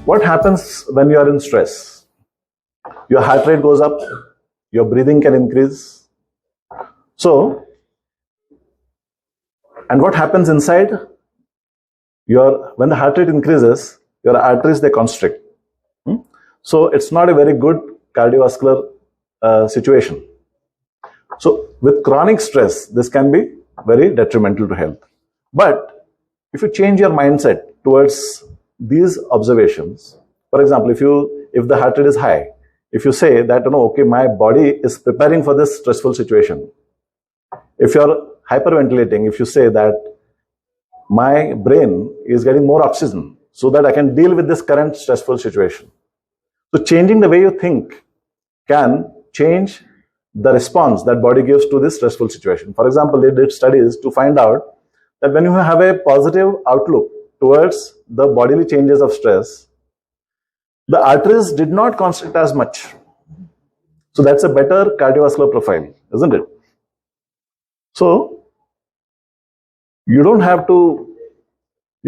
What happens when you are in stress? Your heart rate goes up, your breathing can increase. So, and what happens inside? When the heart rate increases, your arteries, they constrict. So it's not a very good cardiovascular situation. So with chronic stress, this can be very detrimental to health. But if you change your mindset towards these observations, for example, if the heart rate is high, if you say that, okay, my body is preparing for this stressful situation. If you're hyperventilating, if you say that my brain is getting more oxygen so that I can deal with this current stressful situation. So changing the way you think can change the response that body gives to this stressful situation. For example, they did studies to find out that when you have a positive outlook towards the bodily changes of stress, the arteries did not constrict as much. So that's a better cardiovascular profile, isn't it? So you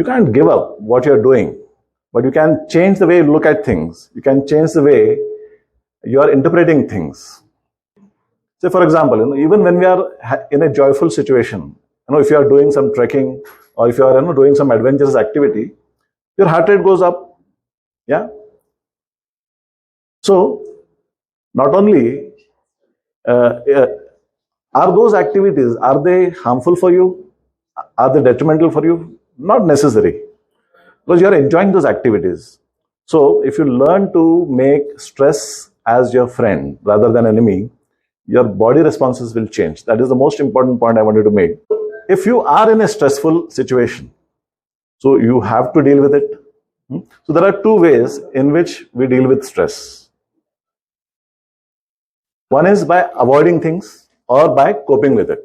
can't give up what you're doing, but you can change the way you look at things. You can change the way you are interpreting things. Say, for example, even when we are in a joyful situation, if you are doing some trekking or if you are doing some adventurous activity, your heart rate goes up. Yeah. So, not only are those activities, are they harmful for you? Are they detrimental for you? Not necessary, because you are enjoying those activities. So, if you learn to make stress as your friend rather than enemy, your body responses will change. That is the most important point I wanted to make. If you are in a stressful situation, so you have to deal with it. So there are two ways in which we deal with stress. One is by avoiding things or by coping with it.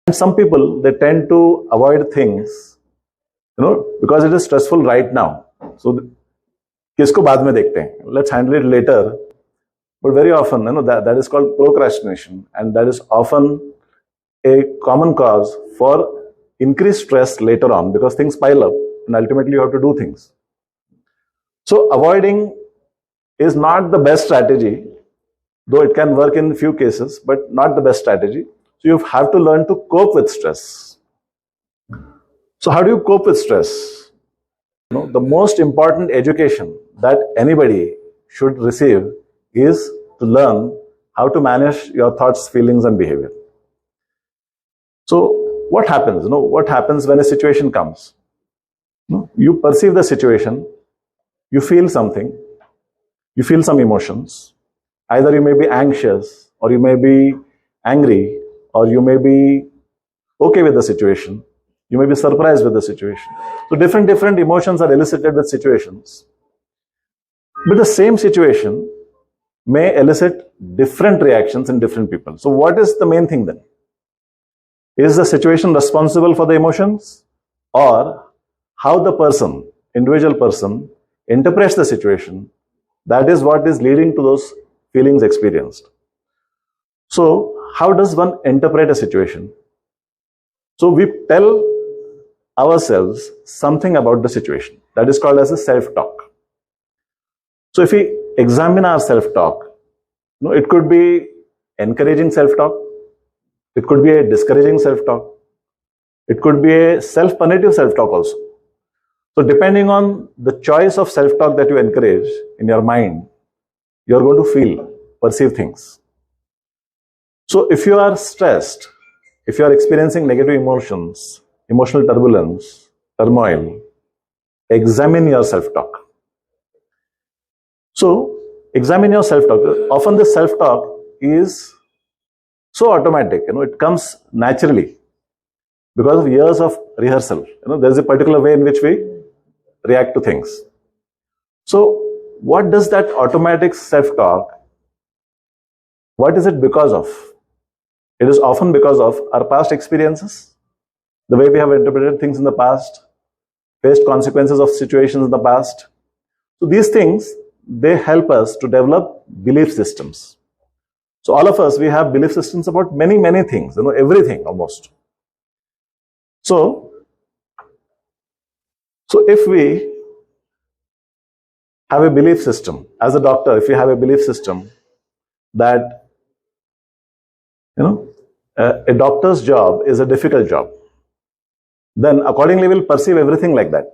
And some people, they tend to avoid things, because it is stressful right now. So, kisko baad mein dekhte hain? Let's handle it later. But very often, that is called procrastination, and that is often a common cause for increased stress later on, because things pile up and ultimately you have to do things. So avoiding is not the best strategy, though it can work in few cases, but not the best strategy. So you have to learn to cope with stress. So how do you cope with stress? The most important education that anybody should receive is to learn how to manage your thoughts, feelings, and behavior. So what happens? What happens when a situation comes? You perceive the situation, you feel something, you feel some emotions. Either you may be anxious, or you may be angry, or you may be okay with the situation. You may be surprised with the situation. So different emotions are elicited with situations. But the same situation may elicit different reactions in different people. So what is the main thing then? Is the situation responsible for the emotions, or how the individual person, interprets the situation? That is what is leading to those feelings experienced. So how does one interpret a situation? So we tell ourselves something about the situation. That is called as a self-talk. So if we examine our self-talk, it could be encouraging self-talk, it could be a discouraging self-talk, it could be a self-punitive self-talk also. So depending on the choice of self-talk that you encourage in your mind, you are going to perceive things. So if you are stressed, if you are experiencing negative emotions, emotional turbulence, turmoil, examine your self-talk. So examine your self-talk. Often the self-talk is so automatic, it comes naturally because of years of rehearsal. There's a particular way in which we react to things. So what does that automatic self-talk, what is it because of? It is often because of our past experiences, the way we have interpreted things in the past, faced consequences of situations in the past. So these things, they help us to develop belief systems. So all of us, we have belief systems about many things, everything almost. So if we have a belief system, as a doctor, if you have a belief system that, a doctor's job is a difficult job, then accordingly we'll perceive everything like that.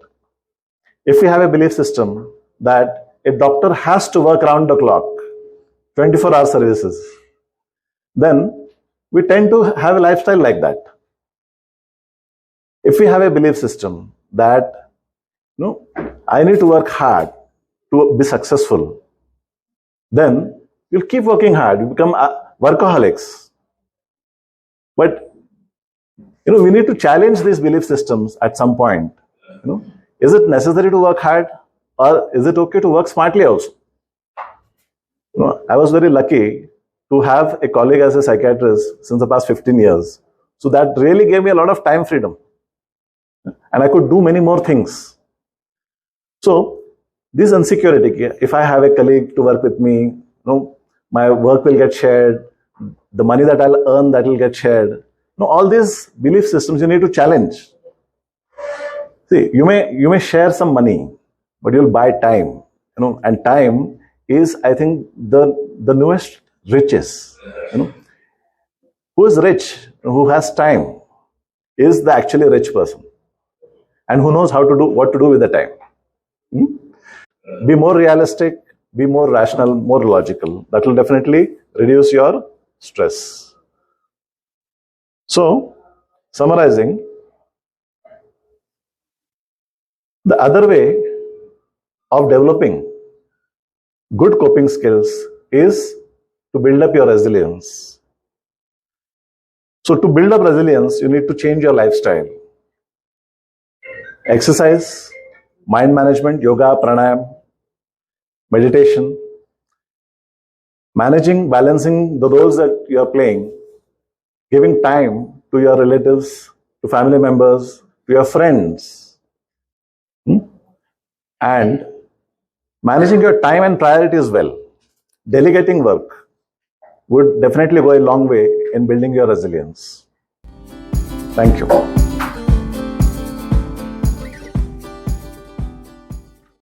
If we have a belief system that a doctor has to work around the clock, 24-hour services, then we tend to have a lifestyle like that. If we have a belief system that, I need to work hard to be successful, then you'll keep working hard, you become workaholics. But, we need to challenge these belief systems at some point. Is it necessary to work hard, or is it okay to work smartly also? I was very lucky to have a colleague as a psychiatrist since the past 15 years. So that really gave me a lot of time freedom. And I could do many more things. So this insecurity, if I have a colleague to work with me, my work will get shared, the money that I'll earn, that will get shared. All these belief systems you need to challenge. See, you may share some money, but you'll buy time. And time is, I think, the newest riches. Who is rich, who has time, is the actually rich person, and who knows what to do with the time. Be more realistic, be more rational, more logical. That will definitely reduce your stress. So, summarizing, the other way of developing good coping skills is to build up your resilience. So to build up resilience, you need to change your lifestyle. Exercise, mind management, yoga, pranayam, meditation, balancing the roles that you are playing, giving time to your relatives, to family members, to your friends, and managing your time and priorities well. Delegating work would definitely go a long way in building your resilience. Thank you.